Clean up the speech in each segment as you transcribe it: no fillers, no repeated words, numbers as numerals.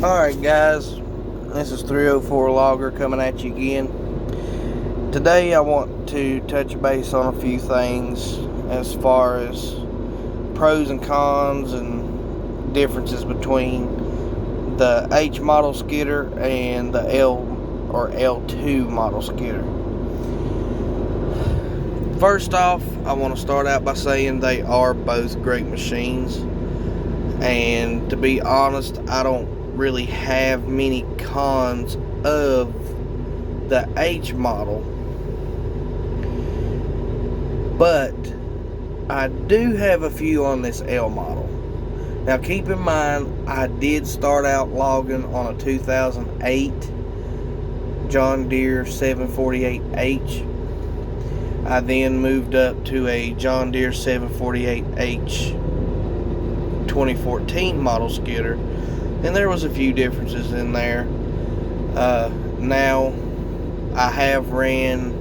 Alright guys, this is 304 Logger coming at you again. Today I want to touch base on a few things as far as pros and cons and differences between the H model skidder and the L or L2 model skidder. First off, I want to start out by saying they are both great machines, and to be honest, I don't really have many cons of the H model, but I do have a few on this L model. Now keep in mind, I did start out logging on a 2008 John Deere 748H. I then moved up to a John Deere 748H 2014 model skidder, and there was a few differences in there. Now I have ran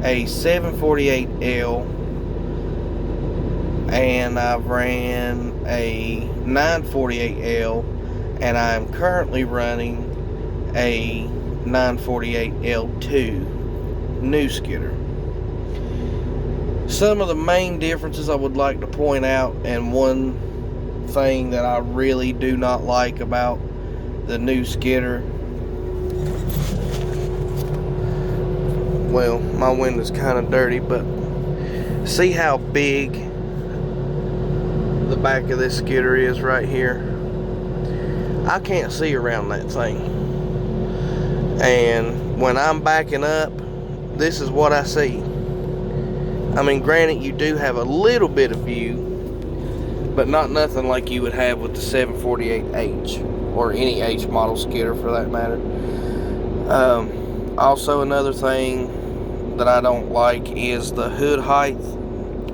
a 748L, and I've ran a 948L, and I'm currently running a 948L2 new skidder. Some of the main differences I would like to point out, and one thing that I really do not like about the new skidder, well, my window's kind of dirty, but see how big the back of this skidder is right here? I can't see around that thing, and when I'm backing up, this is what I see. I mean, granted, you do have a little bit of view, but not nothing like you would have with the 748H or any H model skidder for that matter. Also, another thing that I don't like is the hood height.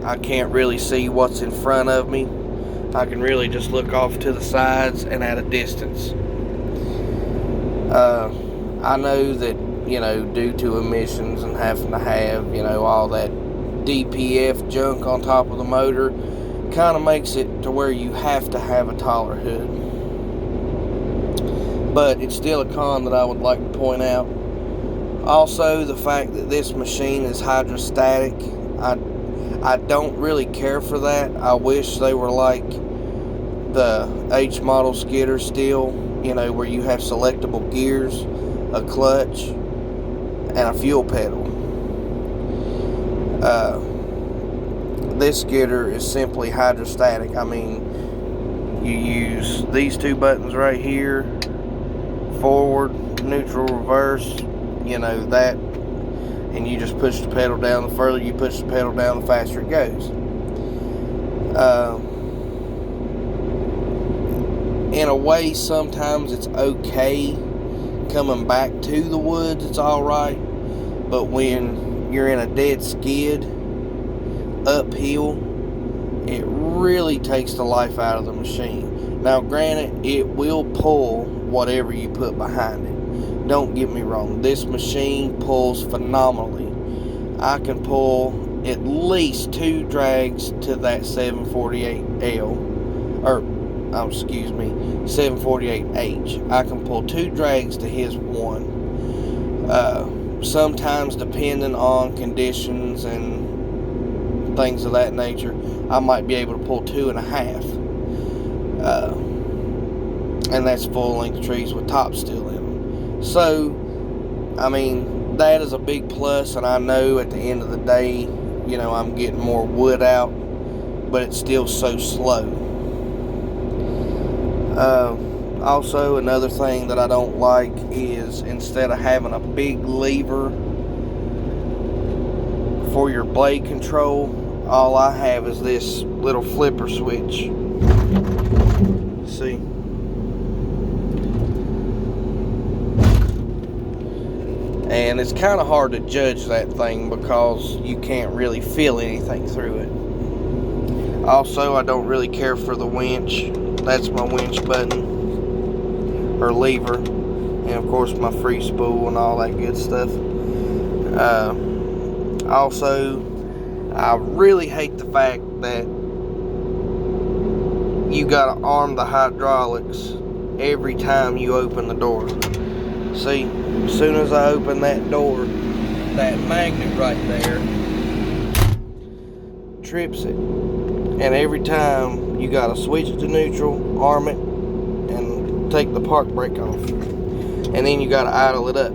I can't really see what's in front of me. I can really just look off to the sides and at a distance. I know that, due to emissions and having to have, all that DPF junk on top of the motor, kind of makes it to where you have to have a taller hood. But it's still a con that I would like to point out. Also, the fact that this machine is hydrostatic, I don't really care for that. I wish they were like the H model skidder still, where you have selectable gears, a clutch, and a fuel pedal. This skidder is simply hydrostatic. I mean, you use these two buttons right here, forward, neutral, reverse, that, and you just push the pedal down. The further you push the pedal down, the faster it goes. In a way, sometimes it's okay coming back to the woods, it's alright, but when you're in a dead skid uphill, it really takes the life out of the machine. Now granted, it will pull whatever you put behind it. Don't get me wrong, this machine pulls phenomenally. I can pull at least 2 drags to that 748H. I can pull 2 drags to his one. Sometimes, depending on conditions and things of that nature, I might be able to pull 2.5, and that's full length trees with top steel in them. So I mean, that is a big plus, and I know at the end of the day, I'm getting more wood out, but it's still so slow. Also, another thing that I don't like is, instead of having a big lever for your blade control, all I have is this little flipper switch. See? And it's kind of hard to judge that thing because you can't really feel anything through it. Also, I don't really care for the winch. That's my winch button or lever, and of course my free spool and all that good stuff. Also, I really hate the fact that you gotta arm the hydraulics every time you open the door. See, as soon as I open that door, that magnet right there trips it. And every time you gotta switch it to neutral, arm it, and take the park brake off. And then you gotta idle it up.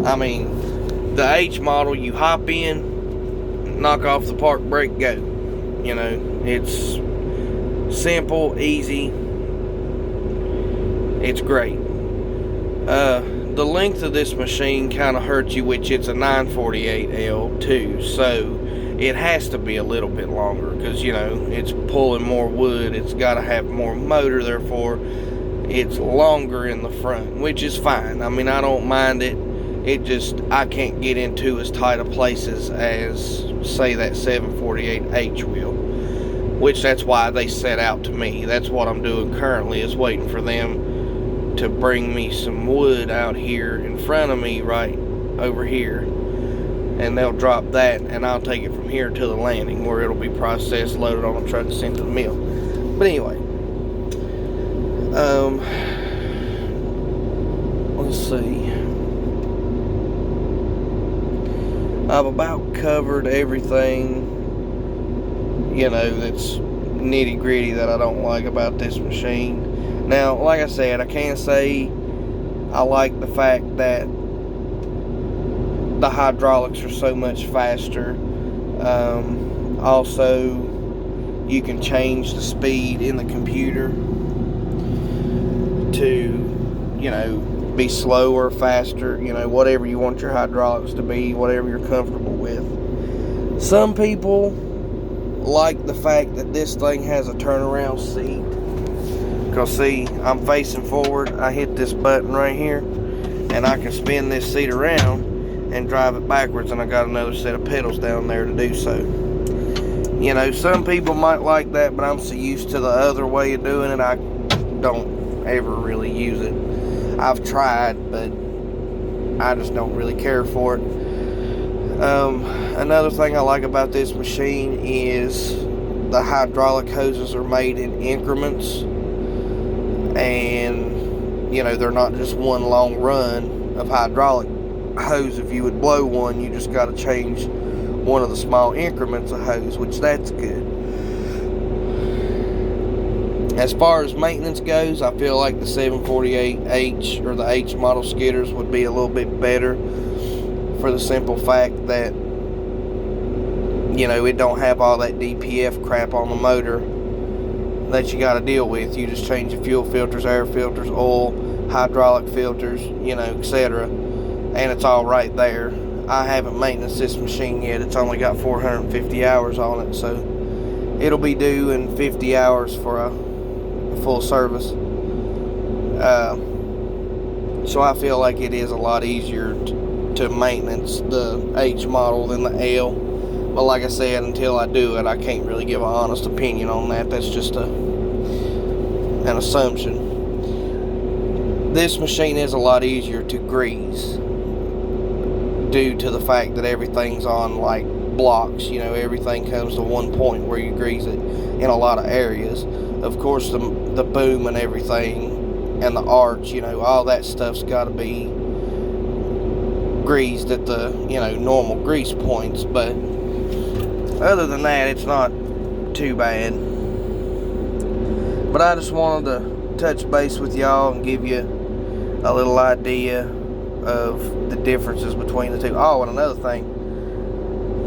I mean, the H model, you hop in, knock off the park brake, go. You know, it's simple, easy. It's great. The length of this machine kind of hurts you, which it's a 948L too, so it has to be a little bit longer because, you know, it's pulling more wood. It's got to have more motor, therefore it's longer in the front, which is fine. I mean, I don't mind it. It just, I can't get into as tight of places as, say, that 748H will, which that's why they set out to me. That's what I'm doing currently, is waiting for them to bring me some wood out here in front of me, right over here, and they'll drop that, and I'll take it from here to the landing where it'll be processed, loaded on a truck, and sent to the mill. But anyway, let's see. I've about covered everything, you know, that's nitty gritty that I don't like about this machine. Now, like I said, I can't say I like the fact that the hydraulics are so much faster. Also, you can change the speed in the computer to, you know, be slower, faster, you know, whatever you want your hydraulics to be, whatever you're comfortable with. Some people like the fact that this thing has a turnaround seat. Because see, I'm facing forward, I hit this button right here, and I can spin this seat around and drive it backwards, and I got another set of pedals down there to do so. You know, some people might like that, but I'm so used to the other way of doing it, I don't ever really use it. I've tried, but I just don't really care for it. Another thing I like about this machine is the hydraulic hoses are made in increments, and you know, they're not just one long run of hydraulic hose. If you would blow one, you just got to change one of the small increments of hose, which that's good. As far as maintenance goes, I feel like the 748H or the H model skidders would be a little bit better, for the simple fact that, you know, it don't have all that DPF crap on the motor that you got to deal with. You just change the fuel filters, air filters, oil, hydraulic filters, you know, etc., and it's all right there. I haven't maintained this machine yet. It's only got 450 hours on it, so it'll be due in 50 hours for a full service. So I feel like it is a lot easier to maintenance the H model than the L. But like I said, until I do it, I can't really give an honest opinion on that. That's just an assumption. This machine is a lot easier to grease due to the fact that everything's on like blocks. You know, everything comes to one point where you grease it in a lot of areas. Of course, the boom and everything and the arch, you know, all that stuff's got to be greased at the, you know, normal grease points. But other than that, it's not too bad. But I just wanted to touch base with y'all and give you a little idea of the differences between the two. Oh, and another thing,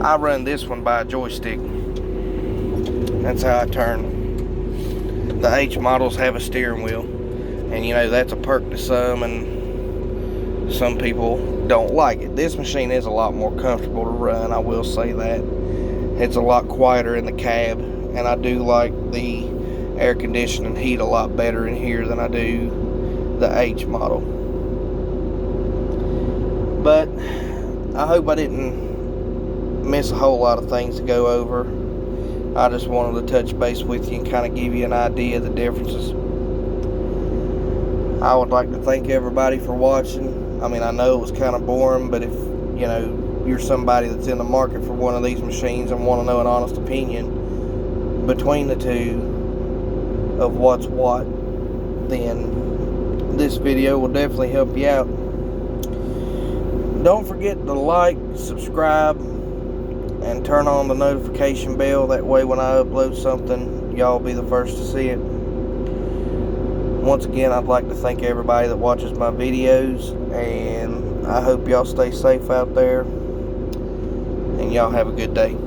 I run this one by a joystick. That's how I turn. The H models have a steering wheel, and you know, that's a perk to some, and some people don't like it. This machine is a lot more comfortable to run, I will say that. It's a lot quieter in the cab, and I do like the air conditioning heat a lot better in here than I do the H model. But I hope I didn't miss a whole lot of things to go over. I just wanted to touch base with you and kind of give you an idea of the differences. I would like to thank everybody for watching. I mean, I know it was kind of boring, but if, you know, you're somebody that's in the market for one of these machines and want to know an honest opinion between the two of what's what, then this video will definitely help you out. Don't forget to like, subscribe, and turn on the notification bell. That way when I upload something, y'all be the first to see it. Once again, I'd like to thank everybody that watches my videos, and I hope y'all stay safe out there, and y'all have a good day.